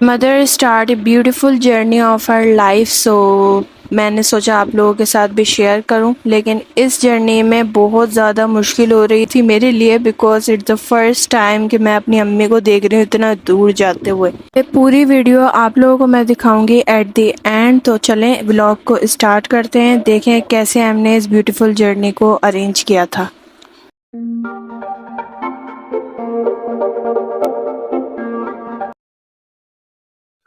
Mother start a beautiful journey of her life. So मैंने सोचा आप लोगों के साथ भी शेयर करूं, लेकिन इस जर्नी में बहुत ज़्यादा मुश्किल हो रही थी मेरे लिए, because it's the first time कि मैं अपनी अम्मी को देख रही हूँ इतना दूर जाते हुए। ये पूरी वीडियो आप लोगों को मैं दिखाऊंगी एट द एंड। तो चलें व्लॉग को स्टार्ट करते हैं, देखें कैसे हमने इस ब्यूटीफुल जर्नी को अरेंज किया था।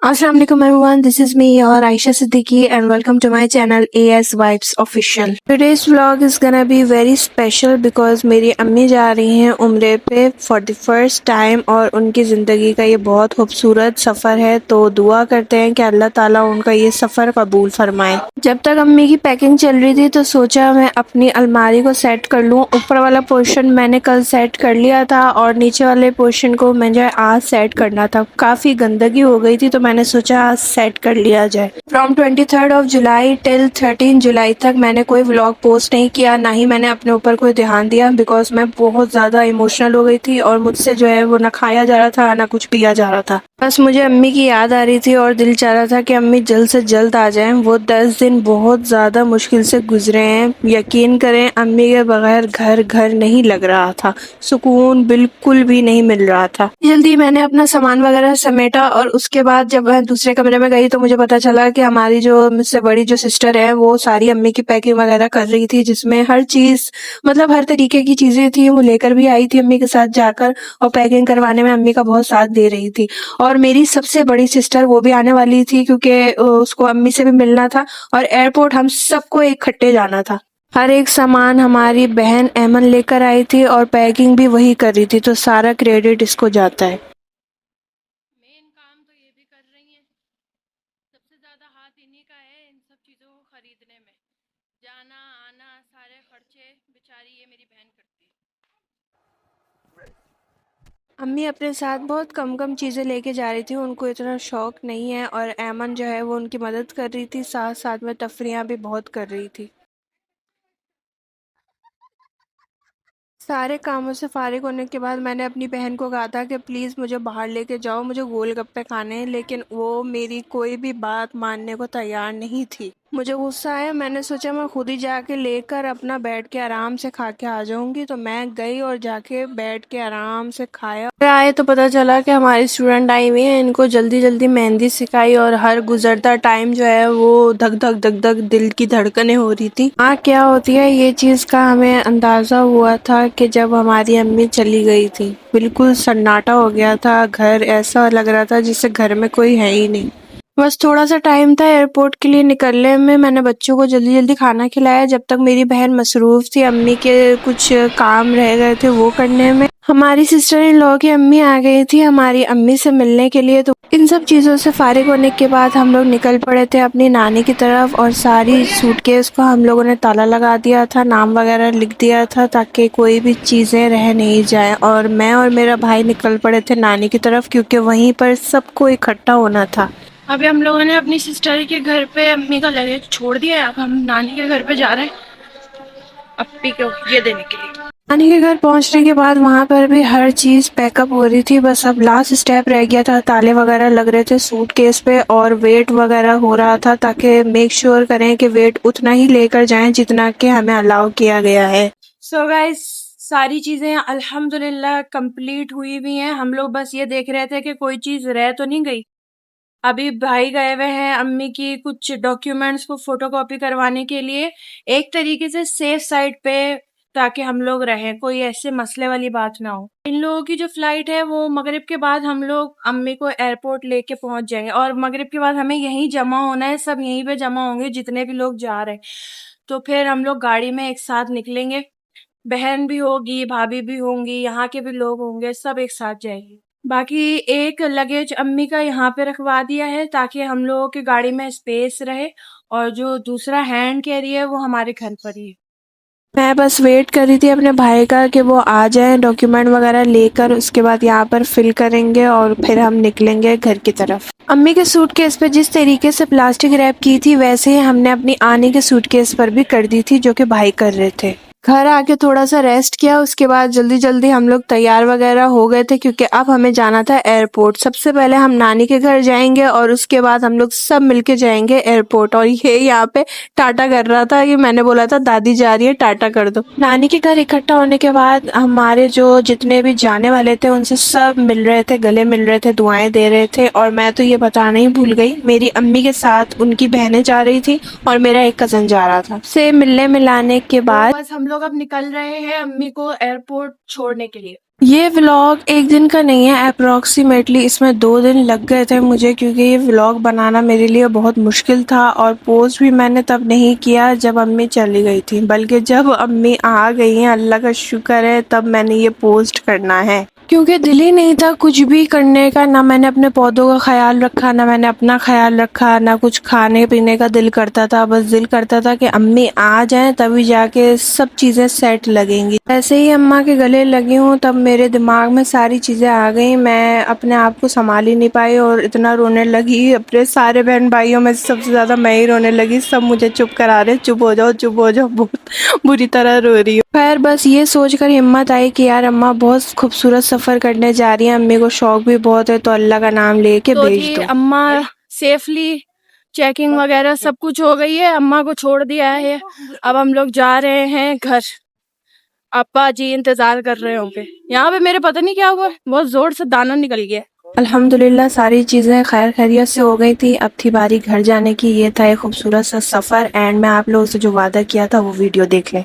अस्सलाम वालेकुम एवरीवन, दिस इज मी और Ayesha Siddiqui and welcome to my channel AS vibes official. Today's vlog is gonna be very special because मेरी अम्मी जा रही हैं उम्रे पे फॉर द फर्स्ट टाइम और उनकी ज़िंदगी का ये बहुत खूबसूरत सफ़र है। तो दुआ करते हैं कि अल्लाह ताला उनका ये सफ़र कबूल फरमाए। जब तक अम्मी की पैकिंग चल रही थी तो सोचा मैं अपनी अलमारी को सेट कर लूँ। ऊपर वाला पोर्शन मैंने कल सेट कर लिया था और नीचे वाले पोर्शन को मुझे आज सेट करना था। काफ़ी गंदगी हो गई थी तो मैंने सोचा आज सेट कर लिया जाए। फ्रॉम 23 ऑफ जुलाई टिल 13 जुलाई तक मैंने कोई व्लॉग पोस्ट नहीं किया, ना ही मैंने अपने ऊपर कोई ध्यान दिया, बिकॉज मैं बहुत ज़्यादा इमोशनल हो गई थी और मुझसे जो है वो ना खाया जा रहा था ना कुछ पिया जा रहा था। बस मुझे अम्मी की याद आ रही थी और दिल चाह रहा था कि अम्मी जल्द से जल्द आ जाएं। वो 10 दिन बहुत ज़्यादा मुश्किल से गुजरे हैं। यकीन करें अम्मी के बगैर घर घर नहीं लग रहा था, सुकून बिल्कुल भी नहीं मिल रहा था। जल्दी मैंने अपना सामान वगैरह समेटा और उसके बाद जब मैं दूसरे कमरे में गई तो मुझे पता चला कि हमारी जो मुझसे बड़ी जो सिस्टर है वो सारी अम्मी की पैकिंग वगैरह कर रही थी, जिसमें हर चीज़ मतलब हर तरीके की चीज़ें थी वो लेकर भी आई थी अम्मी के साथ जाकर, और पैकिंग करवाने में अम्मी का बहुत साथ दे रही थी। और मेरी सबसे बड़ी सिस्टर वो भी आने वाली थी क्योंकि उसको अम्मी से भी मिलना था और एयरपोर्ट हम सबको इकट्ठे जाना था। हर एक सामान हमारी बहन ऐमन लेकर आई थी और पैकिंग भी वही कर रही थी, तो सारा क्रेडिट इसको जाता है। मेन काम तो ये भी कर रही हैं। सबसे ज़्यादा हाथ इन्हीं का है इन सब चीज़ों को ख़रीदने में। जाना आना सारे खर्चे बेचारी ये मेरी बहन करती है। अम्मी अपने साथ बहुत कम कम चीज़ें लेके जा रही थी, उनको इतना शौक नहीं है, और ऐमन जो है वो उनकी मदद कर रही थी, साथ साथ में तफरियाँ भी बहुत कर रही थी। सारे कामों से फारिग होने के बाद मैंने अपनी बहन को कहा था कि प्लीज़ मुझे बाहर लेके जाओ, मुझे गोलगप्पे खाने हैं, लेकिन वो मेरी कोई भी बात मानने को तैयार नहीं थी। मुझे गुस्सा आया, मैंने सोचा मैं खुद ही जाके लेकर अपना बैठ के आराम से खा के आ जाऊंगी। तो मैं गई और जाके बैठ के आराम से खाया। फिर आए तो पता चला कि हमारी स्टूडेंट आई हुई है, इनको जल्दी जल्दी मेहंदी सिखाई और हर गुजरता टाइम जो है वो धक धक धक धक दिल की धड़कनें हो रही थी। हाँ, क्या होती है ये चीज़ का हमें अंदाज़ा हुआ था कि जब हमारी अम्मी चली गई थी। बिल्कुल सन्नाटा हो गया था, घर ऐसा लग रहा था जिससे घर में कोई है ही नहीं। बस थोड़ा सा टाइम था एयरपोर्ट के लिए निकलने में। मैंने बच्चों को जल्दी जल्दी खाना खिलाया जब तक मेरी बहन मसरूफ़ थी अम्मी के कुछ काम रह गए थे वो करने में। हमारी सिस्टर इन लॉ की अम्मी आ गई थी हमारी अम्मी से मिलने के लिए। तो इन सब चीज़ों से फारिग होने के बाद हम लोग निकल पड़े थे अपनी नानी की तरफ, और सारी सूटकेस को हम लोगों ने ताला लगा दिया था, नाम वगैरह लिख दिया था ताकि कोई भी चीज़ें रह नहीं जाए। और मैं और मेरा भाई निकल पड़े थे नानी की तरफ क्योंकि वहीं पर सबको इकट्ठा होना था। अभी हम लोगों ने अपनी सिस्टर के घर पे अम्मी का लगेज छोड़ दिया है। अब हम नानी के घर पे जा रहे हैं अप्पी को ये देने के लिए। नानी के घर पहुंचने के बाद वहां पर भी हर चीज़ पैकअप हो रही थी। बस अब लास्ट स्टेप रह गया था, ताले वगैरह लग रहे थे सूटकेस पे और वेट वगैरह हो रहा था ताकि मेक श्योर करें कि वेट उतना ही लेकर जाएं जितना कि हमें अलाउ किया गया है। सो गाइस, सारी चीज़ें अल्हम्दुलिल्लाह कंप्लीट हुई भी हैं। हम लोग बस ये देख रहे थे कि कोई चीज़ रह तो नहीं गई। अभी भाई गए हुए हैं अम्मी की कुछ डॉक्यूमेंट्स को फोटोकॉपी करवाने के लिए, एक तरीके से सेफ साइड पे, ताकि हम लोग रहें, कोई ऐसे मसले वाली बात ना हो। इन लोगों की जो फ्लाइट है वो मगरिब के बाद हम लोग अम्मी को एयरपोर्ट लेके पहुंच जाएंगे, और मगरिब के बाद हमें यहीं जमा होना है, सब यहीं पे जमा होंगे जितने भी लोग जा रहे हैं। तो फिर हम लोग गाड़ी में एक साथ निकलेंगे, बहन भी होगी, भाभी भी होंगी, यहाँ के भी लोग होंगे, सब एक साथ जाएंगे। बाकी एक लगेज अम्मी का यहाँ पे रखवा दिया है ताकि हम लोगों की गाड़ी में स्पेस रहे, और जो दूसरा हैंड कैरी है वो हमारे घर पर ही है। मैं बस वेट कर रही थी अपने भाई का कि वो आ जाए डॉक्यूमेंट वगैरह लेकर, उसके बाद यहाँ पर फिल करेंगे और फिर हम निकलेंगे घर की तरफ। अम्मी के सूटकेस पे जिस तरीके से प्लास्टिक रैप की थी वैसे ही हमने अपनी आने के सूटकेस पर भी कर दी थी, जो कि भाई कर रहे थे। घर आके थोड़ा-सा रेस्ट किया, उसके बाद जल्दी-जल्दी हम लोग तैयार वगैरह हो गए थे क्योंकि अब हमें जाना था एयरपोर्ट। सबसे पहले हम नानी के घर जाएँगे और उसके बाद हम लोग सब मिलके जाएँगे एयरपोर्ट और ये यहाँ पे टाटा कर रहा था कि मैंने बोला था दादी जा रही है टाटा कर दो। नानी के घर इकट्ठा होने के बाद हमारे जो जितने भी जाने वाले थे उनसे सब मिल रहे थे, गले मिल रहे थे, दुआएँ दे रहे थे और मैं तो ये बताना ही भूल गई, मेरी अम्मी के साथ उनकी बहनें जा रही थी और मेरा एक कज़न जा रहा था। से मिलने मिलाने के बाद बस हम लोग अब निकल रहे हैं अम्मी को एयरपोर्ट छोड़ने के लिए। ये व्लॉग एक दिन का नहीं है, अप्रॉक्सीमेटली इसमें 2 दिन लग गए थे मुझे क्योंकि ये व्लॉग बनाना मेरे लिए बहुत मुश्किल था और पोस्ट भी मैंने तब नहीं किया जब अम्मी चली गई थी, बल्कि जब अम्मी आ गई हैं अल्लाह का शुक्र है तब मैंने ये पोस्ट करना है क्योंकि दिल ही नहीं था कुछ भी करने का। ना मैंने अपने पौधों का ख्याल रखा, ना मैंने अपना ख्याल रखा, ना कुछ खाने पीने का दिल करता था। बस दिल करता था कि अम्मी आ जाएं तभी जाके सब चीज़ें सेट लगेंगी। ऐसे ही अम्मा के गले लगी हूँ तब मेरे दिमाग में सारी चीज़ें आ गई, मैं अपने आप को संभाल ही नहीं पाई और इतना रोने लगी। अपने सारे बहन भाइयों में से सबसे ज़्यादा मैं ही रोने लगी। सब मुझे चुप करा रहे, चुप हो जाओ, चुप हो जाओ, बहुत बुरी तरह रो रही हूँ। खैर बस ये सोचकर हिम्मत आई कि यार अम्मा बहुत खूबसूरत सफ़र करने जा रही हैं, अम्मी को शौक भी बहुत है तो अल्लाह का नाम लेके तो भेज जी दो। अम्मा सेफली चेकिंग वगैरह सब कुछ हो गई है, अम्मा को छोड़ दिया है। अब हम लोग जा रहे हैं घर। अप्पा जी इंतजार कर रहे होंगे। यहाँ पे मेरे पता नहीं क्या हुआ, बहुत जोर से दाना निकल गया। अल्हम्दुलिल्लाह सारी चीज़ें खैर खैरियत से हो गई थी। अब थी बारी घर जाने की। ये था एक खूबसूरत सा सफ़र एंड मैं आप लोगों से जो वादा किया था वो वीडियो देख लें।